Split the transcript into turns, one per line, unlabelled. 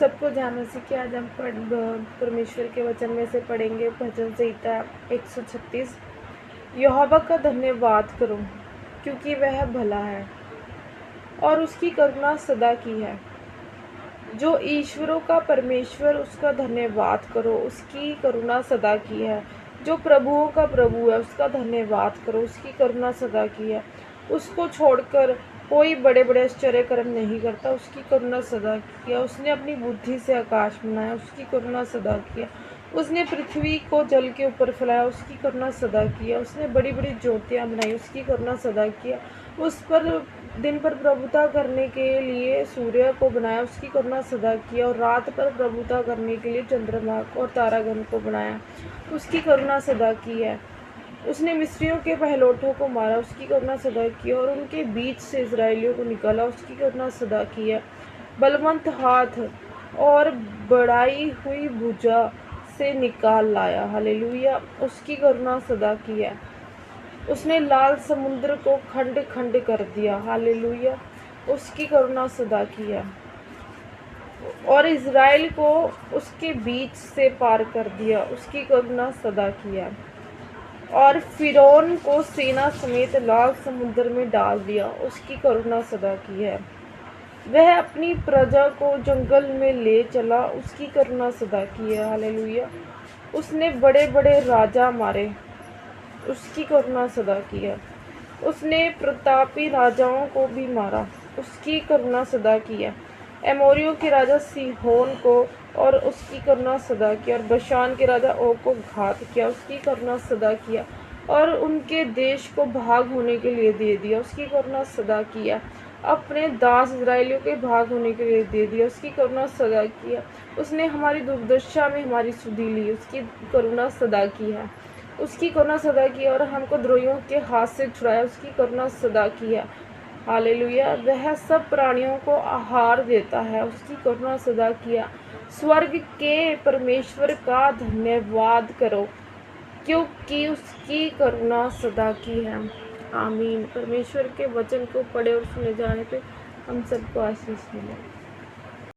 सबको जय मसीह की। आज हम परमेश्वर के वचन में से पढ़ेंगे भजन संहिता 136। यहोवा का धन्यवाद करो क्योंकि वह भला है और उसकी करुणा सदा की है। जो ईश्वरों का परमेश्वर, उसका धन्यवाद करो, उसकी करुणा सदा की है। जो प्रभुओं का प्रभु है, उसका धन्यवाद करो, उसकी करुणा सदा की है। उसको छोड़कर कोई बड़े बड़े आश्चर्य कर्म नहीं करता, उसकी करुणा सदा की है। उसने अपनी बुद्धि से आकाश बनाया, उसकी करुणा सदा की है। उसने पृथ्वी को जल के ऊपर फैलाया, उसकी करुणा सदा की है। उसने बड़ी बड़ी ज्योतियाँ बनाई, उसकी करुणा सदा की है। उस पर दिन पर प्रभुता करने के लिए सूर्य को बनाया, उसकी करुणा सदा की है। और रात पर प्रभुता करने के लिए चंद्रमा को और तारागण को बनाया, उसकी करुणा सदा की है। उसने मिस्रियों के पहलौठों को मारा, उसकी करुणा सदा की है। और उनके बीच से इजराइलियों को निकाला, उसकी करुणा सदा की है। बलवंत हाथ और बढ़ाई हुई भुजा से निकाल लाया, हालेलुया, उसकी करुणा सदा की है। उसने लाल समुद्र को खंड खंड कर दिया, हालेलुया, उसकी करुणा सदा की है। और इज़राइल को उसके बीच से पार कर दिया, उसकी करुणा सदा की है। और फिरौन को सेना समेत लाल समुद्र में डाल दिया, उसकी करुणा सदा की है। वह अपनी प्रजा को जंगल में ले चला, उसकी करुणा सदा की है, हालेलुया। उसने बड़े बड़े राजा मारे, उसकी करुणा सदा की है। उसने प्रतापी राजाओं को भी मारा, उसकी करुणा सदा की है। एमोरियों के राजा सीहोन को और उसकी करुणा सदा की, और बशान के राजा ओग को घात किया, उसकी करुणा सदा किया। और उनके देश को भाग होने के लिए दे दिया, उसकी करुणा सदा किया। अपने दास इजराइलियों के भाग होने के लिए दे दिया, उसकी करुणा सदा किया। उसने हमारी दुर्दशा में हमारी सुधि ली, उसकी करुणा सदा की है। उसकी करुणा सदा की है। और हमको द्रोहियों के हाथ से छुड़ाया, उसकी करुणा सदा की है, हालेलुया। वह सब प्राणियों को आहार देता है, उसकी करुणा सदा किया। स्वर्ग के परमेश्वर का धन्यवाद करो क्योंकि उसकी करुणा सदा की है, आमीन। परमेश्वर के वचन को पढ़े और सुने जाने पे हम सबको आशीष मिले।